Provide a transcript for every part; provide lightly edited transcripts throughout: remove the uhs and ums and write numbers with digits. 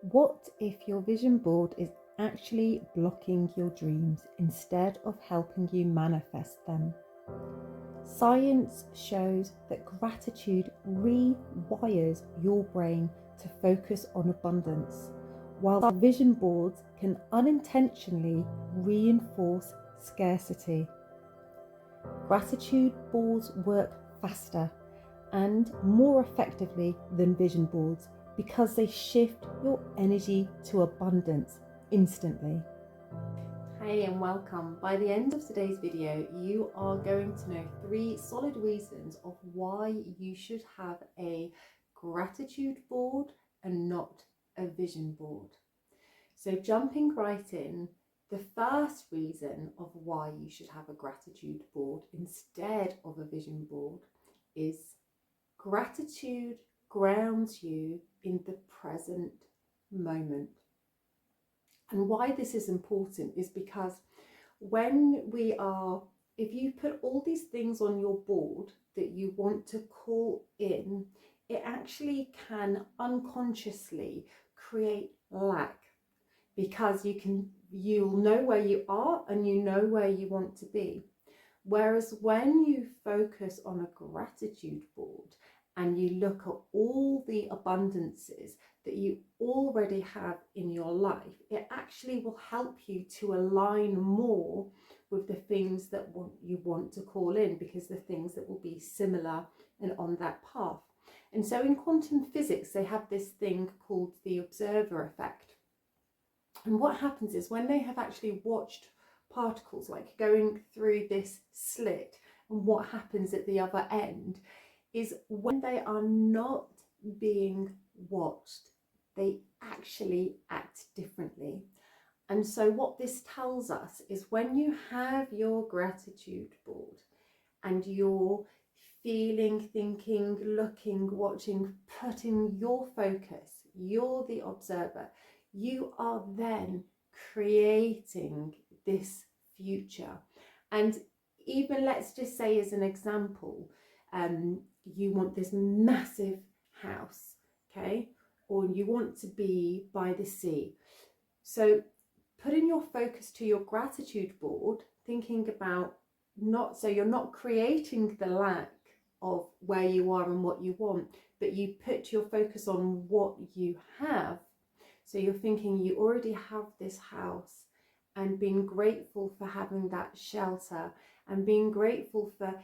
What if your vision board is actually blocking your dreams instead of helping you manifest them? Science shows that gratitude rewires your brain to focus on abundance, while vision boards can unintentionally reinforce scarcity. Gratitude boards work faster and more effectively than vision boards because they shift your energy to abundance instantly. Hey and welcome. By the end of today's video, you are going to know 3 solid reasons of why you should have a gratitude board and not a vision board. So jumping right in, the first reason of why you should have a gratitude board instead of a vision board is gratitude grounds you in the present moment. And why this is important is because if you put all these things on your board that you want to call in, it actually can unconsciously create lack, because you'll know where you are and you know where you want to be. Whereas when you focus on a gratitude board and you look at all the abundances that you already have in your life, it actually will help you to align more with the things that you want to call in, because the things that will be similar and on that path. And so in quantum physics, they have this thing called the observer effect. And what happens is when they have actually watched particles like going through this slit, and what happens at the other end is when they are not being watched, they actually act differently. And so what this tells us is when you have your gratitude board and you're feeling, thinking, looking, watching, putting your focus, you're the observer, you are then creating this future. And even let's just say as an example, you want this massive house, okay? Or you want to be by the sea. So putting your focus to your gratitude board, thinking about so you're not creating the lack of where you are and what you want, but you put your focus on what you have. So you're thinking you already have this house, and being grateful for having that shelter, and being grateful for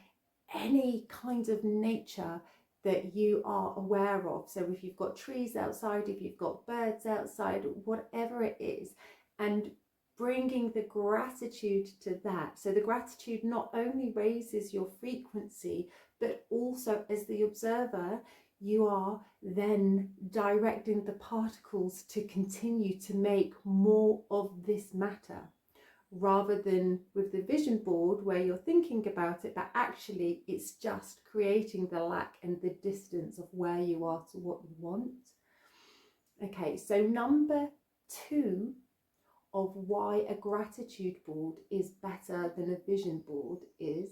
any kind of nature that you are aware of. So if you've got trees outside, if you've got birds outside, whatever it is, and bringing the gratitude to that. So the gratitude not only raises your frequency, but also as the observer, you are then directing the particles to continue to make more of this matter, rather than with the vision board where you're thinking about it, but actually it's just creating the lack and the distance of where you are to what you want. Okay, so number 2 of why a gratitude board is better than a vision board is,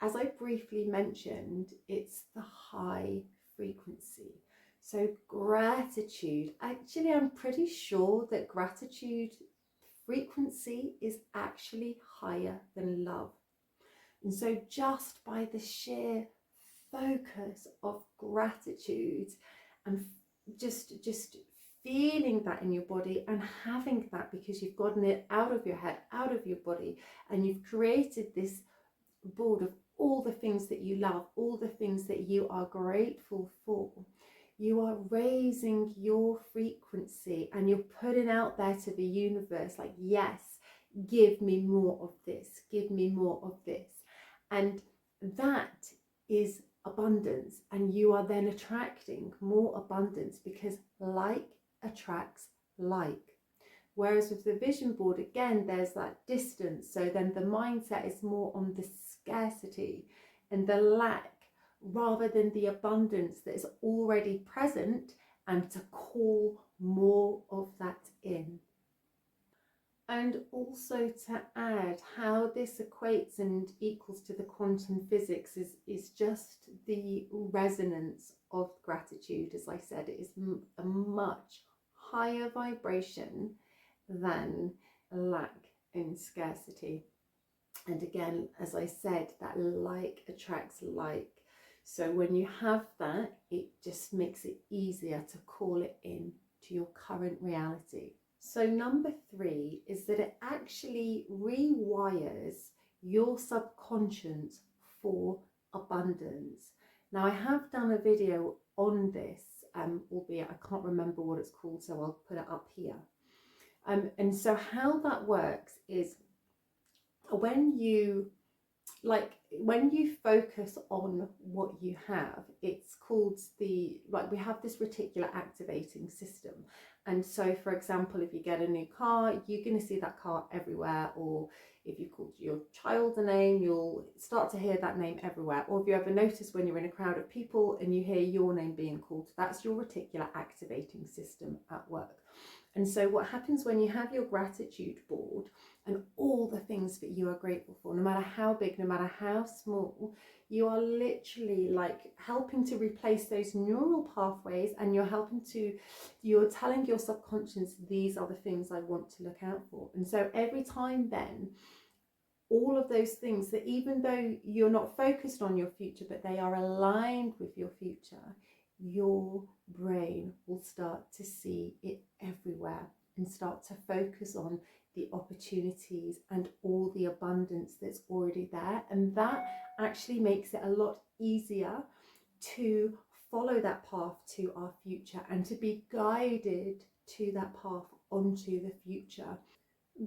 as I briefly mentioned, it's the high frequency. So gratitude, actually I'm pretty sure that gratitude frequency is actually higher than love. And so just by the sheer focus of gratitude and just feeling that in your body and having that, because you've gotten it out of your head, out of your body, and you've created this board of all the things that you love, all the things that you are grateful for, you are raising your frequency and you're putting out there to the universe like, yes, give me more of this, give me more of this. And that is abundance, and you are then attracting more abundance, because like attracts like. Whereas with the vision board, again, there's that distance. So then the mindset is more on the scarcity and the lack, rather than the abundance that is already present, and to call more of that in. And also to add how this equates and equals to the quantum physics is just the resonance of gratitude. As I said, it is a much higher vibration than lack and scarcity. And again, as I said, that like attracts like. So when you have that, it just makes it easier to call it in to your current reality. So number 3 is that it actually rewires your subconscious for abundance. Now, I have done a video on this, albeit I can't remember what it's called, so I'll put it up here. And so how that works is when you focus on what you have, it's called we have this reticular activating system. And so, for example, if you get a new car, you're going to see that car everywhere. Or if you called your child a name, you'll start to hear that name everywhere. Or if you ever notice when you're in a crowd of people and you hear your name being called, that's your reticular activating system at work. And so what happens when you have your gratitude board and all the things that you are grateful for, no matter how big, no matter how small, you are literally like helping to replace those neural pathways, and you're telling your subconscious, these are the things I want to look out for. And so every time then, all of those things that, even though you're not focused on your future, but they are aligned with your future, your brain will start to see it everywhere and start to focus on the opportunities and all the abundance that's already there. And that actually makes it a lot easier to follow that path to our future and to be guided to that path onto the future.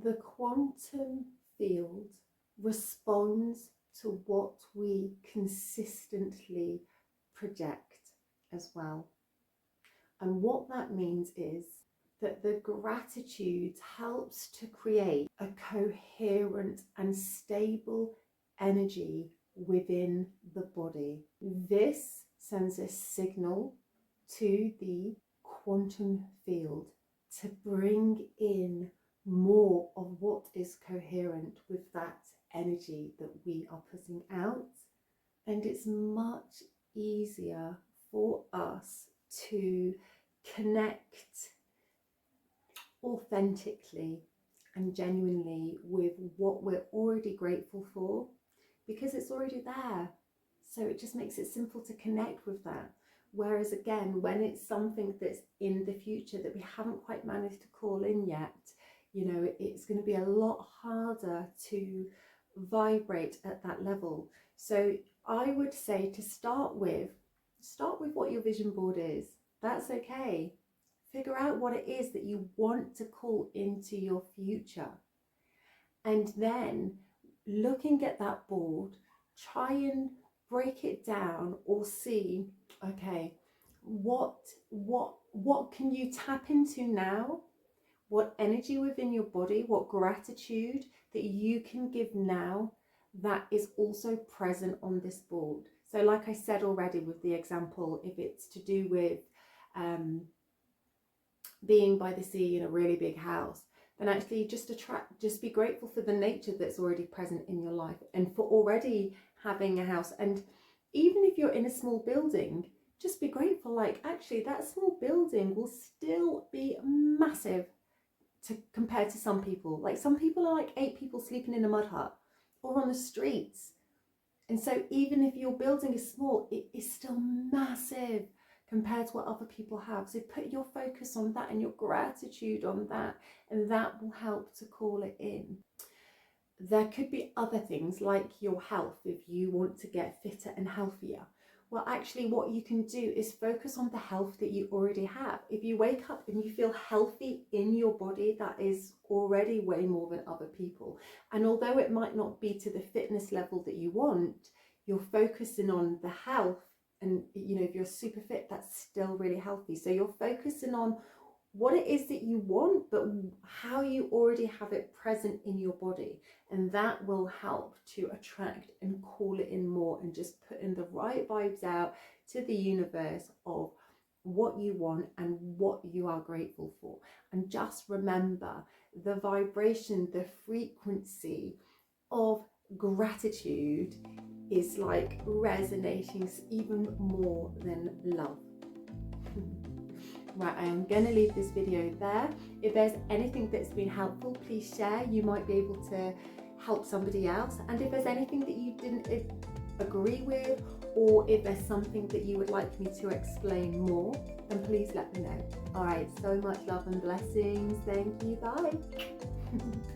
The quantum field responds to what we consistently project as well. And what that means is that the gratitude helps to create a coherent and stable energy within the body. This sends a signal to the quantum field to bring in more of what is coherent with that energy that we are putting out. And it's much easier for us to connect authentically and genuinely with what we're already grateful for, because it's already there. So it just makes it simple to connect with that. Whereas again, when it's something that's in the future that we haven't quite managed to call in yet, it's going to be a lot harder to vibrate at that level. So I would say to start with what your vision board is. That's okay. Figure out what it is that you want to call into your future. And then looking at that board, try and break it down or see, okay, what can you tap into now? What energy within your body, what gratitude that you can give now that is also present on this board. So like I said already with the example, if it's to do with being by the sea in a really big house, then actually just be grateful for the nature that's already present in your life and for already having a house. And even if you're in a small building, just be grateful, like actually that small building will still be massive compared to some people. Like some people are like 8 people sleeping in a mud hut or on the streets. And so even if your building is small, it is still massive compared to what other people have. So put your focus on that and your gratitude on that, and that will help to call it in. There could be other things like your health. If you want to get fitter and healthier, well, actually what you can do is focus on the health that you already have. If you wake up and you feel healthy in your body, that is already way more than other people. And although it might not be to the fitness level that you want, you're focusing on the health. And if you're super fit, that's still really healthy. So you're focusing on what it is that you want, but how you already have it present in your body. And that will help to attract and call it in more, and just put in the right vibes out to the universe of what you want and what you are grateful for. And just remember, the vibration, the frequency of gratitude is like resonating even more than love. Right, I am going to leave this video there. If there's anything that's been helpful, please share. You might be able to help somebody else. And if there's anything that you didn't agree with, or if there's something that you would like me to explain more, then please let me know. All right, so much love and blessings. Thank you. Bye.